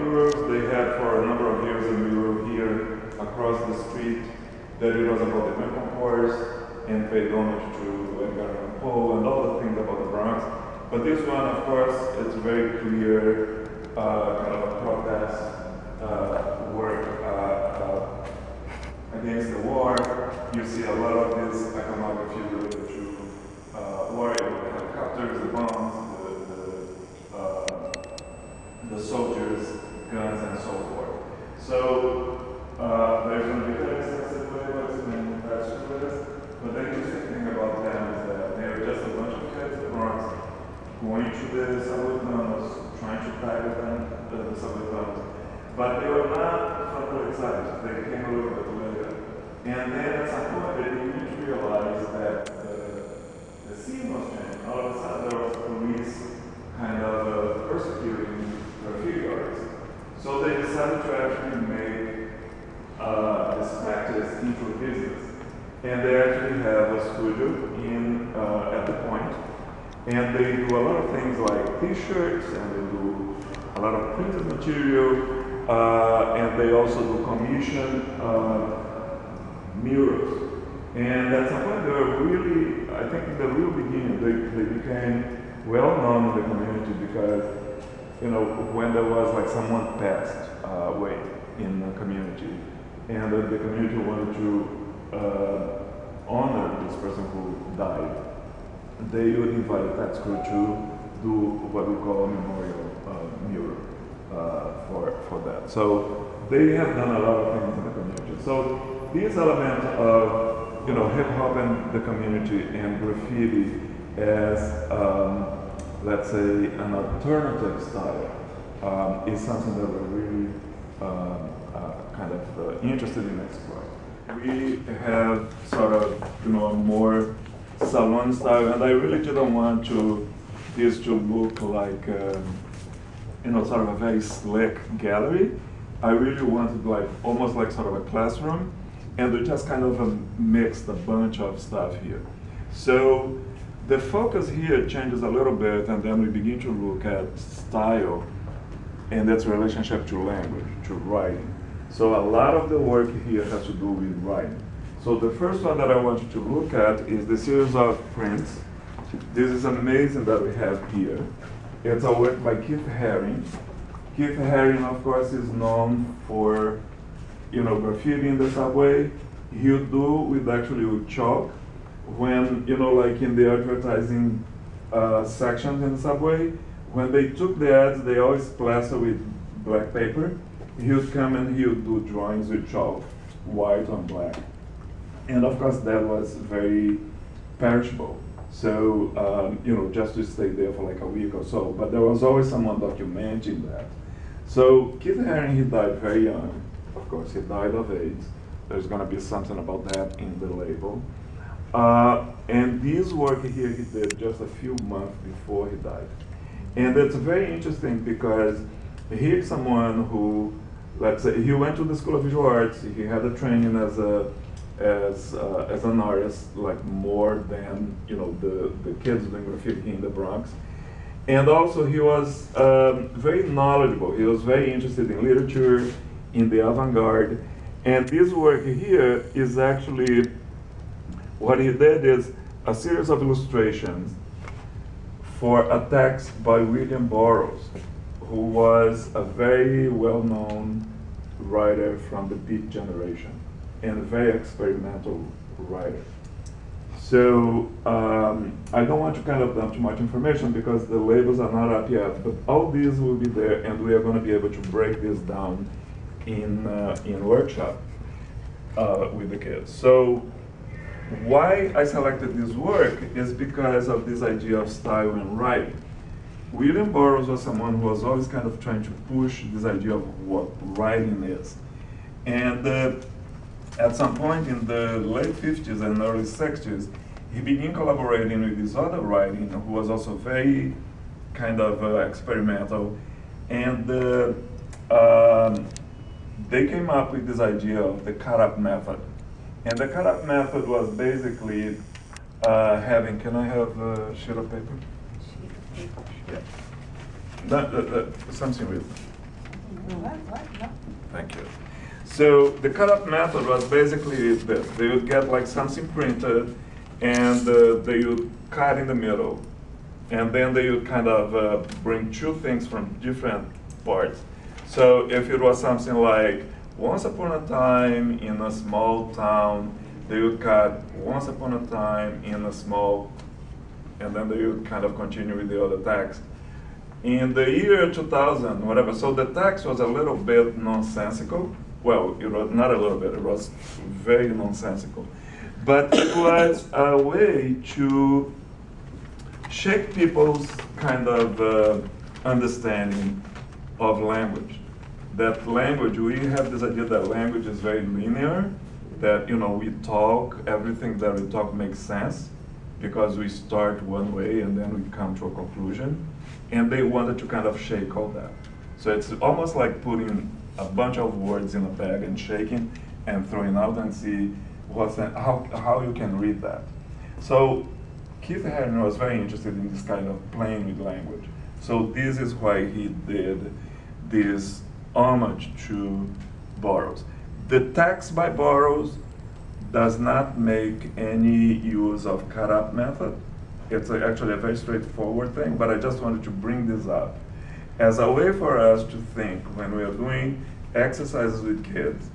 murals. They had for a number of years a mural here across the street that it was about the Lincoln Wars and paid homage to Edgar Allan Poe and all the things about the Bronx. But this one, of course, it's very clear kind of a protest work against the war. You see a lot of this iconography related to war, the helicopters, the bombs, the soldiers, guns, and so forth. So there's going to be very extensive labels and attached to this, but the interesting thing about them is that they're just a bunch of kids in the Bronx going to the subway tunnels, trying to target them, the subway tunnels. But they were not frontally excited. They came a little bit later. And then at some point they began to realize that the scene was changing. All of a sudden there was police kind of persecuting graffiti artists. So they decided to actually make this practice into a business. And they actually have a studio at the point. And they do a lot of things like t-shirts, and they do a lot of printed material, and they also do commission murals. And at some point they were really, I think in the real beginning, they became well known in the community because, you know, when there was like someone passed away in the community, and the community wanted to honor this person who died, they would invite a tax crew to do what we call a memorial mural for that. So they have done a lot of things in the community. So these elements of, you know, hip hop in the community and graffiti as, let's say, an alternative style is something that we're really kind of interested in exploring. We have sort of, you know, a more salon style, and I really didn't want this to look like, you know, sort of a very slick gallery. I really wanted like almost like sort of a classroom, and we just kind of mixed a bunch of stuff here. So the focus here changes a little bit, and then we begin to look at style and its relationship to language, to writing. So a lot of the work here has to do with writing. So the first one that I want you to look at is the series of prints. This is amazing that we have here. It's a work by Keith Haring. Keith Haring, of course, is known for, you know, graffiti in the subway. He'll do with actually with chalk. When, you know, like in the advertising sections in the subway, when they took the ads, they always plaster with black paper. He would come and he would do drawings with chalk, white on black. And of course, that was very perishable. So, you know, just to stay there for like a week or so. But there was always someone documenting that. So Keith Haring, he died very young. Of course, he died of AIDS. There's going to be something about that in the label. And this work here he did just a few months before he died. And it's very interesting because here's someone who, let's say, he went to the School of Visual Arts. He had a training as an artist, like more than, you know, the kids doing graffiti in the Bronx. And also he was very knowledgeable. He was very interested in literature, in the avant-garde. And this work here is actually, what he did is a series of illustrations for a text by William Burroughs, who was a very well-known writer from the Beat generation and a very experimental writer. So I don't want to kind of dump too much information because the labels are not up yet, but all these will be there, and we are going to be able to break this down in workshop with the kids. So why I selected this work is because of this idea of style and writing. William Burroughs was someone who was always kind of trying to push this idea of what writing is. And at some point in the late 50s and early 60s, he began collaborating with this other writer who was also very kind of experimental. And they came up with this idea of the cut-up method. And the cut-up method was basically having, can I have a sheet of paper? Yeah. Something with Thank you. So the cut-up method was basically this. They would get like something printed, and they would cut in the middle. And then they would kind of bring two things from different parts. So if it was something like, once upon a time in a small town, they would cut once upon a time in a small, and then they would kind of continue with the other text. In the year 2000, whatever, so the text was a little bit nonsensical. Well, it was not a little bit, it was very nonsensical. But it was a way to shake people's kind of understanding of language. That language, we have this idea that language is very linear, that we talk, everything that we talk makes sense, because we start one way and then we come to a conclusion. And they wanted to kind of shake all that. So it's almost like putting a bunch of words in a bag and shaking and throwing out and see how you can read that. So Keith Haring was very interested in this kind of playing with language. So this is why he did this homage to Burroughs. The text by Burroughs does not make any use of cut-up method. It's actually a very straightforward thing, but I just wanted to bring this up as a way for us to think when we are doing exercises with kids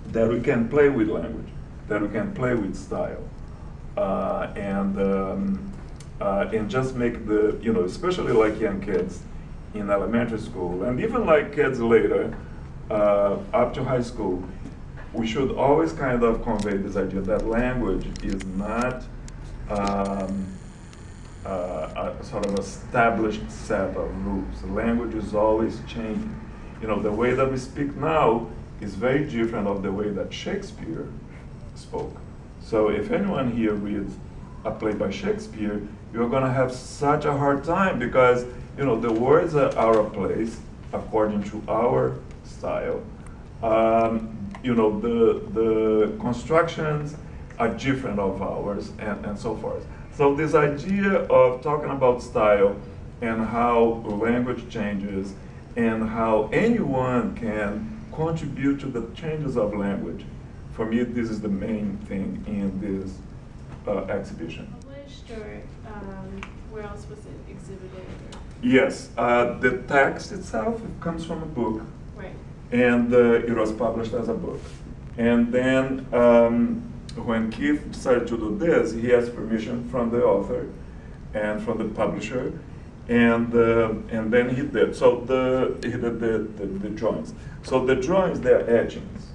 that we can play with language, that we can play with style, and just make the, especially like young kids in elementary school, and even like kids later, up to high school, we should always kind of convey this idea that language is not a sort of established set of rules. Language is always changing. The way that we speak now is very different of the way that Shakespeare spoke. So if anyone here reads a play by Shakespeare, you're going to have such a hard time because the words are out of place according to our style. The constructions are different of ours, and so forth. So this idea of talking about style and how language changes and how anyone can contribute to the changes of language, for me, this is the main thing in this exhibition. Published, or where else was it exhibited? Yes, the text itself comes from a book. Right. And it was published as a book. And then when Keith decided to do this, he asked permission from the author and from the publisher, and then he did. So he did the drawings. So the drawings, they're etchings.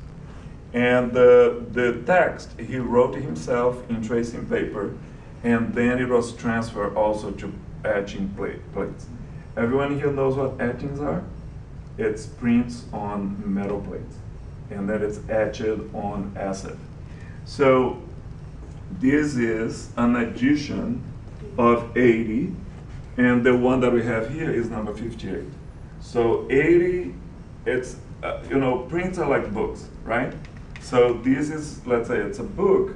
And the text, he wrote himself in tracing paper, and then it was transferred also to etching plates. Everyone here knows what etchings are? It's prints on metal plates, and then it's etched on acid. So this is an edition of 80, and the one that we have here is number 58. So 80, it's, prints are like books, right? So this is, let's say it's a book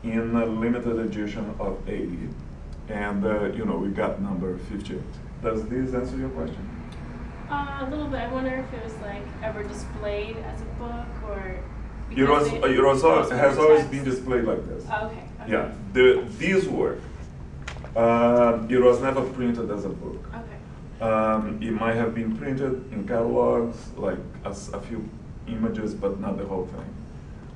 in a limited edition of 80, and we got number 58. Does this answer your question? A little bit. I wonder if it was like ever displayed as a book, or it has always been displayed like this. Oh, okay. Yeah, this work, it was never printed as a book. Okay. It might have been printed in catalogs, like a few images, but not the whole thing.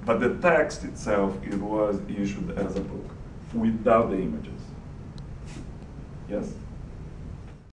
But the text itself, it was issued as a book without the images. Yes?